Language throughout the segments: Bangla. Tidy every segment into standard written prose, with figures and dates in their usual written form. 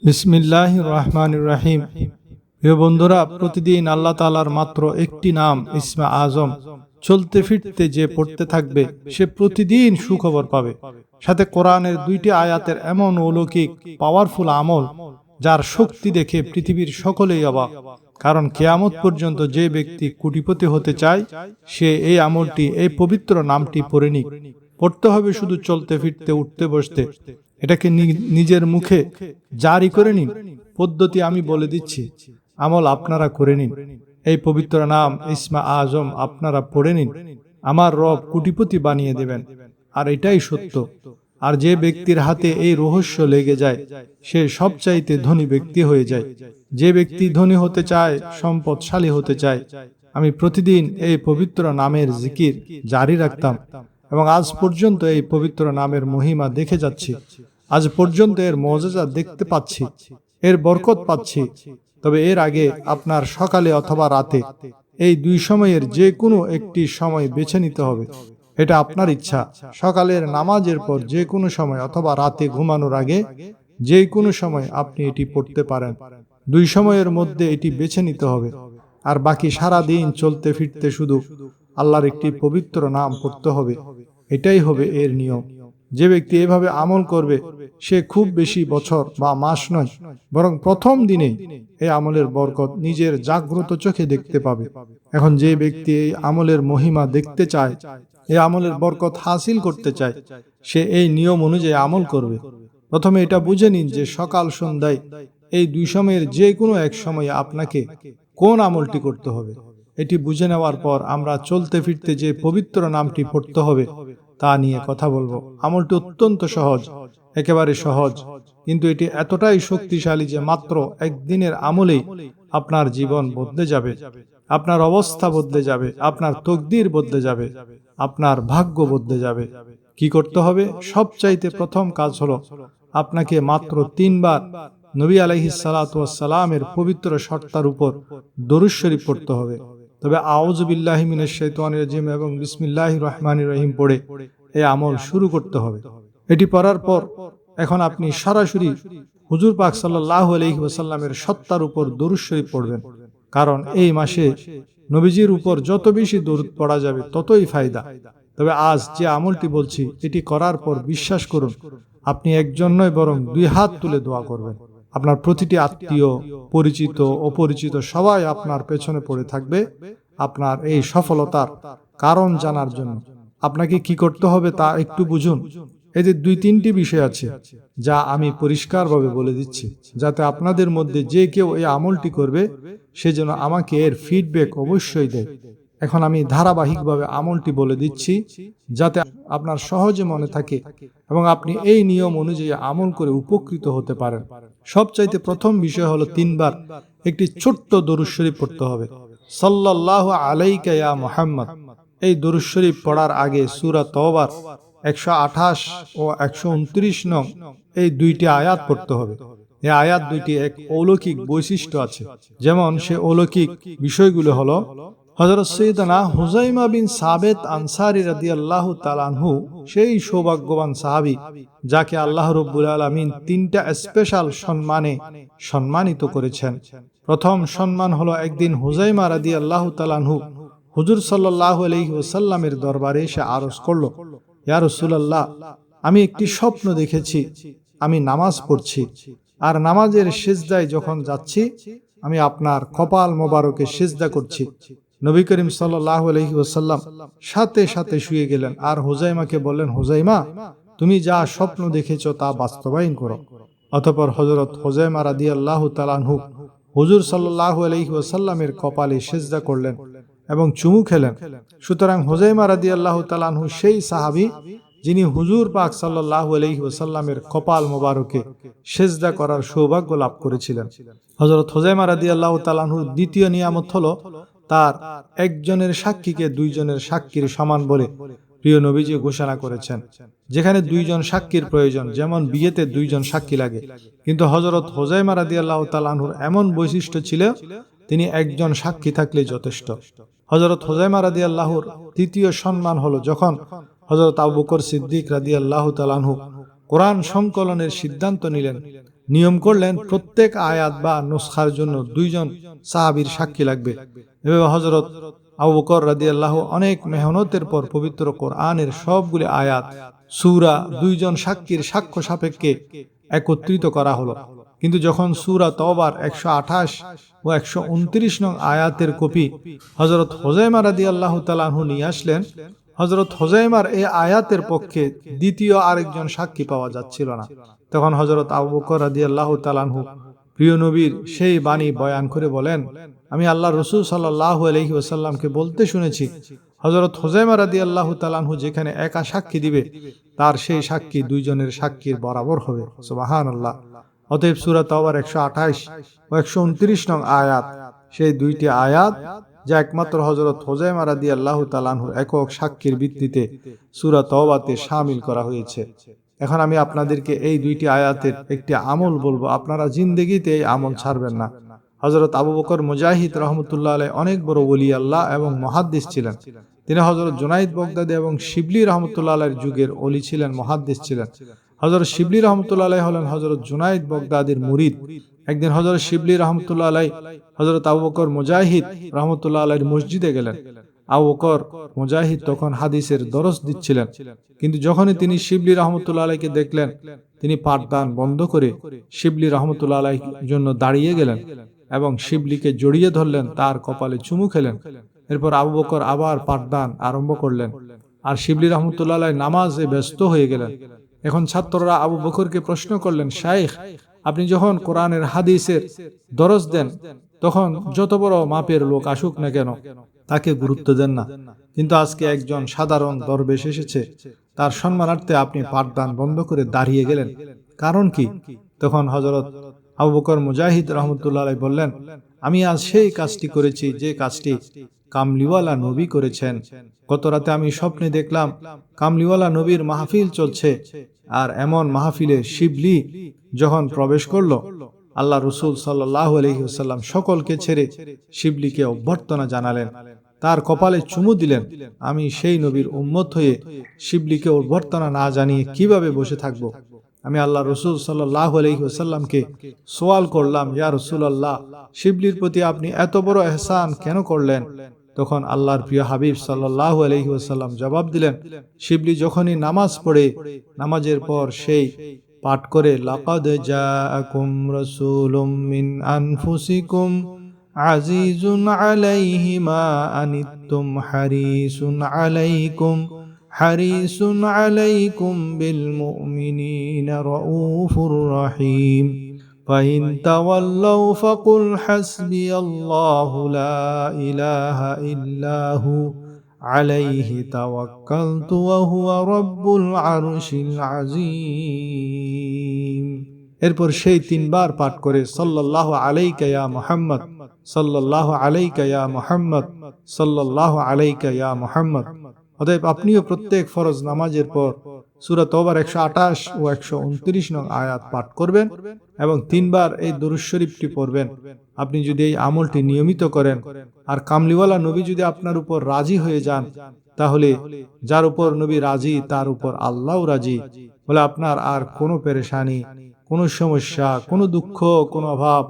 বিসমিল্লাহির রহমানির রহিম। প্রিয় বন্ধুরা, প্রতিদিন আল্লাহ তাআলার মাত্র একটি নাম ইসমে আজম চলতে ফিরতে যে পড়তে থাকবে সে প্রতিদিন সুখবর পাবে। সাথে কোরআনের 2টি আয়াতের এমন অলৌকিক পাওয়ারফুল আমল যার শক্তি দেখে পৃথিবীর সকলেই অবাক। কারণ কিয়ামত পর্যন্ত যে ব্যক্তি কোটিপতি হতে চায় সে এই আমলটি, এই পবিত্র নামটি পড়ে নিক। পড়তে হবে শুধু চলতে ফিরতে, উঠতে বসতে। এটাকে নিজের মুখে জারি করে নিন। পদ্ধতি আমি বলে দিচ্ছি, আমল আপনারা করে নিন। এই পবিত্র নাম ইসমে আজম আপনারা পড়ে নিন, আমার রব কোটিপতি বানিয়ে দেবেন। আর এটাই সত্য। আর যে ব্যক্তির হাতে এই রহস্য লেগে যায় সে সবচাইতে ধনী ব্যক্তি হয়ে যায়। যে ব্যক্তি ধনী হতে চায়, সম্পদশালী হতে চায়, আমি প্রতিদিন এই পবিত্র নামের জিকির জারি রাখতাম এবং আজ পর্যন্ত এই পবিত্র নামের মহিমা দেখে যাচ্ছি। আজ পর্যন্ত এর মুআজিজা দেখতে পাচ্ছি, এর বরকত পাচ্ছি। তবে এর আগে আপনার সকালে অথবা রাতে এই দুই সময়ের যে কোনো একটি সময় বেছে নিতে হবে। এটা আপনার ইচ্ছা। সকালের নামাজের পর যে কোনো সময় অথবা রাতে ঘুমানোর আগে যে কোনো সময় আপনি এটি পড়তে পারেন। দুই সময়ের মধ্যে এটি বেছে নিতে হবে। আর বাকি সারা দিন চলতে ফিরতে শুধু আল্লাহর একটি পবিত্র নাম পড়তে হবে। এটাই হবে এর নিয়ম। যে ব্যক্তি এভাবে আমল করবে সে খুব বেশি বছর বা মাস নয়, বরং প্রথম দিনেই এই আমলের বরকত নিজের জাগ্রত চোখে দেখতে পাবে। এখন যে ব্যক্তি এই আমলের মহিমা দেখতে চায়, এই আমলের বরকত হাসিল করতে চায়, সে এই নিয়ম অনুযায়ী আমল করবে। প্রথমে এটা বুঝে নিন যে সকাল সন্ধ্যায় এই দুই সময়ের যে কোনো এক সময়ে আপনাকে কোন আমলটি করতে হবে। এটি বুঝে নেওয়ার পর আমরা চলতে ফিরতে যে পবিত্র নামটি পড়তে হবে তা নিয়ে কথা বলবো। আমলটি অত্যন্ত সহজ, একেবারে সহজ, কিন্তু এটি এতটাই শক্তিশালী যে মাত্র একদিনের আমলেই আপনার জীবন বদলে যাবে, আপনার অবস্থা বদলে যাবে, আপনার তকদির বদলে যাবে, আপনার ভাগ্য বদলে যাবে। কি করতে হবে? সবচাইতে প্রথম কাজ হলো আপনাকে মাত্র 3 বার নবী আলাইহিস সালাতু ওয়াস সালামের পবিত্র শর্তার উপর দরুদ শরীফ পড়তে হবে। তবে আউযু বিল্লাহি মিনাশ শাইতানির রাজিম এবং বিসমিল্লাহির রহমানির রহিম পড়ে এই আমল শুরু করতে হবে। এটি পড়ার পর এখন আপনি সরাসরি হুজুর পাক সাল্লাল্লাহু আলাইহি ওয়াসাল্লামের সত্তার উপর দরুদ শরীফ পড়বেন। কারণ এই মাসে নবীজির উপর যত বেশি দরুদ পড়া যাবে ততই ফায়দা। তবে আজ যে আমলটি বলছি এটি করার পর বিশ্বাস করুন, আপনি একজন নয় বরং 2 হাত তুলে দোয়া করবেন। আপনার প্রতিটি আত্মীয়, পরিচিত, অপরিচিত সবাই আপনার পেছনে পড়ে থাকবে আপনার এই সফলতার কারণ জানার জন্য। আপনাকে কি করতে হবে তা একটু বুঝুন। এতে 2-3টি বিষয় আছে যা আমি পরিষ্কারভাবে বলে দিচ্ছি, যাতে আপনাদের মধ্যে যে কেউ এই আমলটি করবে সে যেন আমাকে এর ফিডব্যাক অবশ্যই দেয়। এখন আমি ধারাবাহিকভাবে আমলটি বলে দিচ্ছি যাতে আপনার সহজে মনে থাকে এবং আপনি এই নিয়ম অনুযায়ী আমল করে উপকৃত হতে পারেন। সবচাইতে প্রথম বিষয় হলো 3 বার একটি ছোট্ট দরুদ শরীফ পড়তে হবে, সাল্লাল্লাহু আলাইকা ইয়া মুহাম্মদ। এই দরুদ শরীফ পড়ার আগে সূরা তওবার 128 ও 129 নং এই 2টি আয়াত পড়তে হবে। এই আয়াত 2টি এক অলৌকিক বৈশিষ্ট্য আছে। যেমন সে অলৌকিক বিষয়গুলো হলো, হযরত সাইয়েদনা হুযাইমা বিন সাবিত আনসারী রাদিয়াল্লাহু তাআলা আনহু সেই সৌভাগ্যবান সাহাবী যাকে আল্লাহ রাব্বুল আলামিন 3টা স্পেশাল সম্মানে সম্মানিত করেছেন। প্রথম সম্মান হলো, একদিন হুযাইমা রাদিয়াল্লাহু তাআলা আনহু হুজুর সাল্লাল্লাহু আলাইহি ওয়াসাল্লামের দরবারে এসে আরজ করল, ইয়া রাসূলুল্লাহ, আমি একটি স্বপ্ন দেখেছি, আমি নামাজ পড়ছি আর নামাজের সিজদায় যখন যাচ্ছি আমি আপনার কপাল মোবারকে সিজদা করছি। নবী করিম সাল্লাল্লাহু আলাইহি ওয়াসাল্লাম সাথে সাথে শুয়ে গেলেন আর হুযাইমাকে বললেন, হুযাইমা, তুমি যা স্বপ্ন দেখেছো তা বাস্তবায়ন করো। অতঃপর হযরত হুযাইমা রাদিয়াল্লাহু তাআলা আনহু হুজুর সাল্লাল্লাহু আলাইহি ওয়াসাল্লামের কপালে সিজদা করলেন এবং চুমু খেলেন। সুতরাং হুযাইমা রাদিয়াল্লাহু তাআলা আনহু সেই সাহাবী যিনি হুজুর পাক সাল্লাল্লাহু আলাইহি ওয়াসাল্লামের কপাল মোবারকে সিজদা করার সৌভাগ্য লাভ করেছিলেন। হযরত হুযাইমা রাদিয়াল্লাহু তাআলা আনহুর দ্বিতীয় নিয়ামত হলো তার একজনের সাক্ষীকে 2 জনের সাক্ষীর সমান বলে প্রিয় নবীজি ঘোষণা করেছেন। যেখানে 2 জন সাক্ষীর প্রয়োজন, যেমন বিয়েতে 2 জন সাক্ষী লাগে, কিন্তু হযরত হুযাইমা রাদিয়াল্লাহু তাআলা আনহুর এমন বৈশিষ্ট্য ছিল তিনি একজন সাক্ষী থাকলে যথেষ্ট। হযরত হুযাইমা রাদিয়াল্লাহুর তৃতীয় সম্মান হলো যখন হযরত আবু বকর সিদ্দিক রাদিয়াল্লাহু তাআলা আনহু কোরআন সংকলনের সিদ্ধান্ত নিলেন নিয়ম করলেন প্রত্যেক আয়াত বা নুসখার জন্য 2 জন সাহাবীর সাক্ষী লাগবে। এভাবে হযরত আবু বকর রাদিয়াল্লাহু অনেক মেহনতের পর পবিত্র কোরআনের সবগুলি আয়াত সূরা 2 জন সাক্ষীর সাক্ষ্য সাপেক্ষে একত্রিত করা হলো। কিন্তু যখন সূরা তওবার 128 ও 129 নং আয়াতের কপি হযরত হুযায়মা রাদিয়াল্লাহু তাআলা আনহু নিয়ে আসলেন, হযরত হুযায়মার এই আয়াতের পক্ষে দ্বিতীয় আরেকজন সাক্ষী পাওয়া যাচ্ছিল না। তখন হযরত আবু বকর রাদিয়াল্লাহু তাআলা আনহু প্রিয় নবীর সেই বাণী বয়ান করে বলেন, আমি আল্লাহর রাসূল সাল্লাল্লাহু আলাইহি ওয়াসাল্লামকে বলতে শুনেছি, হযরত হুযায়মা রাদিয়াল্লাহু তাআলা আনহু যেখানে একা সাক্ষী দিবে তার সেই সাক্ষী 2 জনের সাক্ষীর বরাবর হবে। সুবহানাল্লাহ। অতএব সূরা তাওবার 128 ও 129 নং আয়াত সেই 2টি আয়াত যা একমাত্র হযরত হুযায়মা রাদিয়াল্লাহু তাআলা আনহুর একক সাক্ষীর ভিত্তিতে সূরা তাওবাতে শামিল করা হয়েছে। এখন আমি আপনাদেরকে এই 2টি আয়াতের একটি আমল বলবো, আপনারা জিন্দেগিতে এই আমল ছাড়বেন না। হযরত আবু বকর মুজাহিদ রাহমাতুল্লাহ আলাইহি অনেক বড় ওলি আল্লাহ এবং মুহাদ্দিস ছিলেন। তিনি হযরত জুনাইদ বাগদাদী এবং শিবলি রাহমাতুল্লাহ আলাইহির যুগের ওলি ছিলেন, মুহাদ্দিস ছিলেন। হযরত শিবলি রাহমাতুল্লাহ আলাইহি হলেন হযরত জুনাইদ বাগদাদীর মুরিদ। একদিন হযরত শিবলি রাহমাতুল্লাহ আলাইহি হযরত আবু বকর মুজাহিদ রাহমাতুল্লাহ আলাইহির মসজিদে গেলেন। আবু বকর মুজাহিদ তখন হাদিসের দরস দিচ্ছিলেন। কিন্তু যখনই তিনি শিবলি রাহমাতুল্লাহ আলাইহিকে দেখলেন, তিনি পাঠদান বন্ধ করে শিবলি রাহমাতুল্লাহ আলাইহির জন্য দাঁড়িয়ে গেলেন এবং শিবলিকে জড়িয়ে ধরলেন, তার কপালে চুমু খেলেন। এরপর আবু বকর আবার পাঠদান আরম্ভ করলেন আর শিবলি রাহমাতুল্লাহ আলাইহি নামাজে ব্যস্ত হয়ে গেলেন। এখন ছাত্ররা আবু বকরকে প্রশ্ন করলেন, শাইখ, আপনি যখন কোরআনের হাদিসের দরস দেন তখন যত বড় মাপের লোক আসুক না কেন তাকে গুরুত্ব দেন না, কিন্তু আজকে একজন সাধারণ দরবেশ এসেছে, তার সম্মানার্থে আপনি পাঠদান বন্ধ করে দাঁড়িয়ে গেলেন, কারণ কি? তখন হযরত আবু বকর মুজাহিদ রাহমাতুল্লাহ আলাইহি বললেন, আমি আজ সেই কাজটি করেছি যে কাজটি কামলিওয়ালা নবী করেছেন। গত রাতে আমি স্বপ্নে দেখলাম কামলিওয়ালা নবীর মাহফিল চলছে, আর এমন মাহফিলে শিবলি যখন প্রবেশ করলো, আল্লাহ রাসূল সাল্লাল্লাহু আলাইহি ওয়াসাল্লাম সকলকে ছেড়ে শিবলিকে অভ্যর্থনা জানালেন, তার কপালে চুমু দিলেন। আমি সেই নবীর উম্মত হয়ে শিবলিকে অভ্যর্থনা না জানিয়ে কিভাবে বসে থাকব? আমি আল্লাহ রাসূল সাল্লাল্লাহু আলাইহি ওয়াসাল্লামকে সওয়াল করলাম, ইয়া রাসূলুল্লাহ, শিবলির প্রতি আপনি এত বড় ইহসান কেন করলেন? তখন আল্লাহর প্রিয় হাবিব সাল্লাল্লাহু আলাইহি ওয়াসাল্লাম জবাব দিলেন, শিবলি যখনই নামাজ পড়ে, নামাজের পর সেই পাঠ করে, লাকাদ জাআকুম রাসূলুম মিন আনফুসিকুম আজিজুন আলাইহি মা আনিতুম হারিসুন আলাইকুম বিল মুমিনিনা রাউফুর রহিম ফাইন তাওয়াল্লাউ ফাকুল হাসবিয়াল্লাহু লা ইলাহা ইল্লাহু আলাইহি তাওয়াক্কালতু ওয়া হুয়া রাব্বুল আরশিল আযীম। এরপর সেই 3 বার পাঠ করে সাল্লাল্লাহু আলাইকা ইয়া মুহাম্মদ, সাল্লাল্লাহু আলাইকা ইয়া মুহাম্মদ, সাল্লাল্লাহু আলাইকা ইয়া মুহাম্মদ। অতএব আপনিও প্রত্যেক ফরজ নামাজের পর সূরা তাওবার 128 ও 129 নং আয়াত পাঠ করবেন এবং 3 বার এই দুরূদ শরীফটি পড়বেন। আপনি যদি এই আমলটি নিয়মিত করেন আর কামলিওয়ালা নবী যদি আপনার উপর রাজি হয়ে যান, তাহলে যার উপর নবী রাজি তার উপর আল্লাহও রাজি। বলে আপনার আর কোনো পেরেশানি, কোনো সমস্যা, কোনো দুঃখ, কোনো অভাব,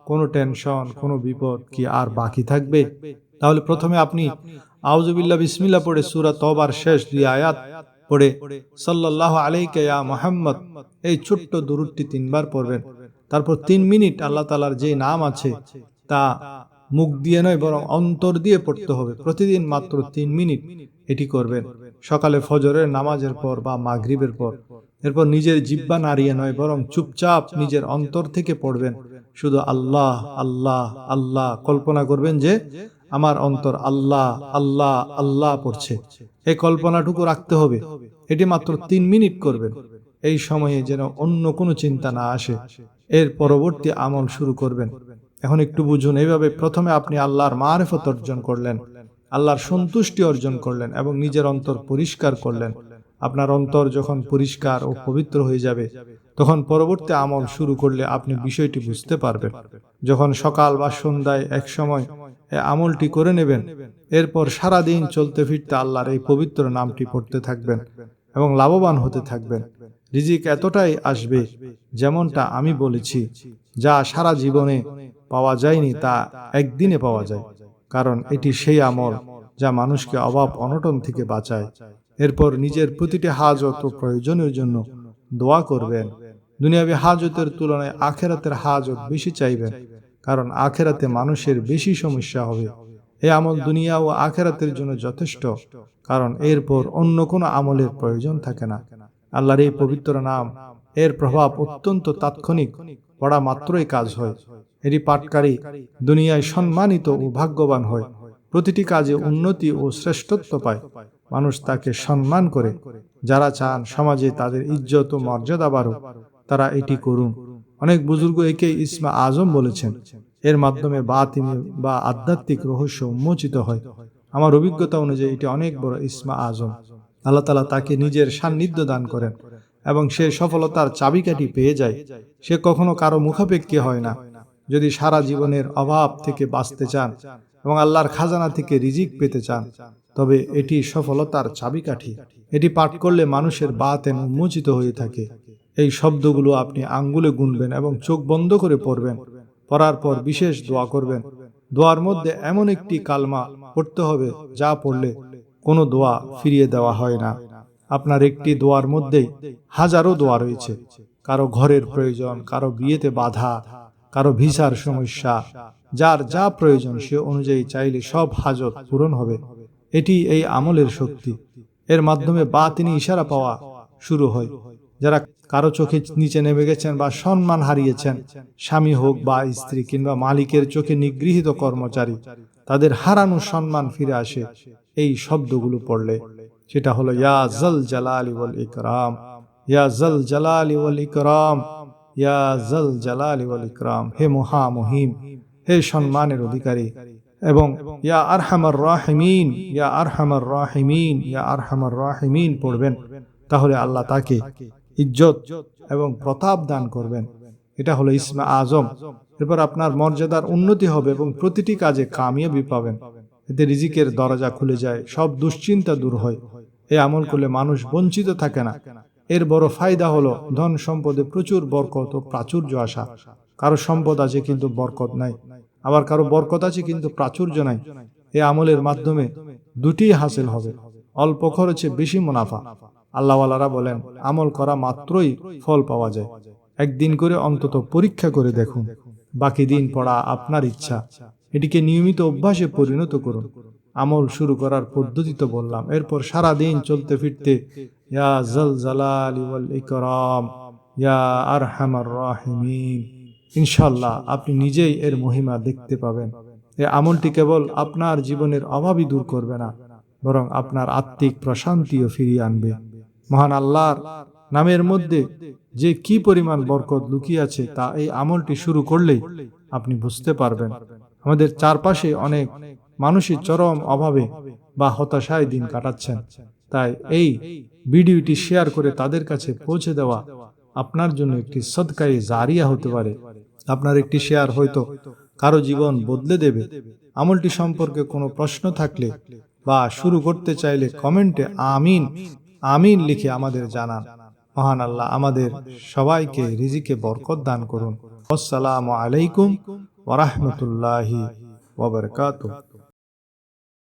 কোনো টেনশন, কোনো বিপদ কি আর বাকি থাকবে? তাহলে প্রথমে আপনি আউযু বিল্লাহ বিসমিল্লাহ পড়ে সূরা তাওবার শেষ 2 আয়াত পড়ে সাল্লাল্লাহু আলাইকা ইয়া মুহাম্মদ এই ছোট্ট দুরূদটি 3 বার পড়বেন। তারপর 3 মিনিট আল্লাহ তাআলার যে নাম আছে তা মুখ দিয়ে নয় বরং অন্তর দিয়ে পড়তে হবে। প্রতিদিন মাত্র 3 মিনিট এটি করবেন, সকালে ফজরের নামাজের পর বা মাগরিবের পর। এরপর নিজের জিহ্বা নাড়িয়ে নয় বরং চুপচাপ নিজের অন্তর থেকে পড়বেন। শুধু আল্লাহ আল্লাহ আল্লাহ কল্পনা করবেন যে আমার অন্তর আল্লাহ আল্লাহ আল্লাহ পড়ছে, এই কল্পনাটুকু রাখতে হবে। এটি মাত্র 3 মিনিট করবেন। এই সময়ে যেন অন্য কোনো চিন্তা না আসে। এর পরবর্তী আমল শুরু করবেন। এখন একটু বুঝুন, এইভাবে প্রথমে আপনি আল্লাহর মারিফত অর্জন করলেন, আল্লাহর সন্তুষ্টি অর্জন করলেন এবং নিজের অন্তর পরিষ্কার করলেন। আপনার অন্তর যখন পরিষ্কার ও পবিত্র হয়ে যাবে, তখন পরবর্তী আমল শুরু করলে আপনি বিষয়টি বুঝতে পারবেন। যখন সকাল বা সন্ধ্যায় এক সময় এই আমলটি করে নেবেন, এরপর সারাদিন চলতে ফিরতে আল্লাহর এই পবিত্র নামটি পড়তে থাকবেন এবং লাভবান হতে থাকবেন। রিজিক এতটাই আসবে যেমনটা আমি বলেছি, যা সারা জীবনে পাওয়া যায়নি তা একদিনে পাওয়া যায়, কারণ এটি সেই আমল যা মানুষকে অভাব অনটন থেকে বাঁচায়। এরপর নিজের প্রতিটি হাজত ও প্রয়োজনের জন্য দোয়া করবেন। দুনিয়াবী হাজতের তুলনায় আখেরাতের হাজত বেশি চাইবেন, কারণ আখেরাতে মানুষের বেশি সমস্যা হবে। এই আমল দুনিয়া ও আখেরাতের জন্য যথেষ্ট, কারণ এরপর অন্য কোনো আমলের প্রয়োজন থাকে না। আল্লাহর এই পবিত্র নাম, এর প্রভাব অত্যন্ত তাৎক্ষণিক, পড়া মাত্রই কাজ হয়। এটি পাঠকারী দুনিয়ায় সম্মানিত ও ভাগ্যবান হয়, প্রতিটি কাজে উন্নতি ও শ্রেষ্ঠত্ব পায়, মানুষ তাকে সম্মান করে। যারা চান সমাজে তাদের ইজ্জত ও মর্যাদা বাড়ুক, তারা এটি করুন। অনেক বুজুর্গ একে ইসমে আজম বলেছেন। এর মাধ্যমে বাতিনি বা আধ্যাত্মিক রহস্য উন্মোচিত হয়। আমার অভিজ্ঞতা অনুযায়ী এটি অনেক বড় ইসমে আজম। আল্লাহ তাআলা তাকে নিজের সান্নিধ্য দান করেন এবং সে সফলতার চাবিকাঠি পেয়ে যায়। সে কখনো কারো মুখাপেক্ষী হয় না। যদি সারা জীবনের অভাব থেকে বাঁচতে চান এবং আল্লাহর খাজানা থেকে রিজিক পেতে চান, তবে এটি সফলতার চাবিকাঠি। এটি পাঠ করলে মানুষের বাতেন উন্মোচিত হয়ে থাকে। এই শব্দগুলো আপনি আঙ্গুলে গুনবেন এবং চোখ বন্ধ করে পড়বেন। পড়ার পর বিশেষ দোয়া করবেন। দোয়ার মধ্যে এমন একটি কালমা পড়তে হবে যা পড়লে কোনো দোয়া ফিরিয়ে দেওয়া হয় না। আপনার একটি দোয়ার মধ্যেই হাজারো দোয়া রয়েছে। কারো ঘরের প্রয়োজন, কারো বিয়েতে বাধা, কারো ভিসার সমস্যা, যার যা প্রয়োজন সে অনুযায়ী চাইলে সব হাজত পূরণ হবে। এটি এই আমলের শক্তি। এর মাধ্যমে বাতিনি ইশারা পাওয়া শুরু হয়। যারা কারো চোখে নিচে নেমে গেছেন বা সম্মান হারিয়েছেন, স্বামী হোক বা স্ত্রী কিংবা মালিকের চোখে নিগৃহীত কর্মচারী, তাদের হারানো সম্মান ফিরে আসে এই শব্দগুলো পড়লে। সেটা হলো ইয়া জাল জালালি ওয়াল ইকরাম, ইয়া জাল জালালি ওয়াল ইকরাম, ইয়া জাল জালালি ওয়াল ইকরাম। হে মহামহিম, হে সম্মানের অধিকারী, এবং ইয়া আরহামার রাহিমিন, ইয়া আরহামার রাহিমিন, ইয়া আরহামার রাহিমিন পড়বেন। তাহলে আল্লাহ তাকে ইজ্জত এবং প্রতাপ দান করবেন। এটা হলো ইসমে আজম। এরপর আপনার মর্যাদার উন্নতি হবে এবং প্রতিটি কাজে কামিয়াবি পাবেন। এতে রিজিকের দরজা খুলে যায়, সব দুশ্চিন্তা দূর হয়। এই আমল করলে মানুষ বঞ্চিত থাকে না। এর বড় ফায়দা হলো ধন সম্পদে প্রচুর বরকত ও প্রাচুর্য আসা। কারো সম্পদ আছে কিন্তু বরকত নাই, আবার কারো বরকত আছে কিন্তু প্রাচুর্য নাই। এই আমলের মাধ্যমে দুটি হাসিল হবে, অল্প খরচে বেশি মুনাফা। আল্লাহওয়ালারা বলেন, আমল করা মাত্রই ফল পাওয়া যায়। একদিন করে অন্তত পরীক্ষা করে দেখুন, বাকি দিন পড়া আপনার ইচ্ছা। এটিকে নিয়মিত অভ্যাসে পরিণত করুন। আমল শুরু করার পদ্ধতি তো বললাম, এরপর সারা দিন চলতে ফিরতে ইয়া জাল জালালি ওয়াল ইকরাম, ইয়া আরহামার রাহিমিন। ইনশাআল্লাহ আপনি নিজেই এর মহিমা দেখতে পাবেন। এই আমলটি কেবল আপনার জীবনের অভাবই দূর করবে না, বরং আপনার আত্মিক প্রশান্তিও ফিরিয়ে আনবে। মহান আল্লাহর নামের মধ্যে যে কি পরিমাণ বরকত লুকিয়ে আছে তা এই আমলটি শুরু করলেই আপনি বুঝতে পারবেন। আমাদের চারপাশে অনেক মানুষই চরম অভাবে বা হতাশায় দিন কাটাচ্ছেন। তাই এই ভিডিওটি শেয়ার করে তাদের কাছে পৌঁছে দেওয়া আপনার জন্য একটি সদকায়ে জারিয়া হতে পারে। আপনার একটি শেয়ার হয়তো কারো জীবন বদলে দেবে। আমলটি সম্পর্কে কোনো প্রশ্ন থাকলে বা শুরু করতে চাইলে কমেন্টে আমিন আমিন লিখে আমাদের জানান। মহান আল্লাহ আমাদের সবাইকে রিজিকে বরকত দান করুন। আসসালামু আলাইকুম ওয়া রাহমাতুল্লাহি ওয়া বারাকাতুহু।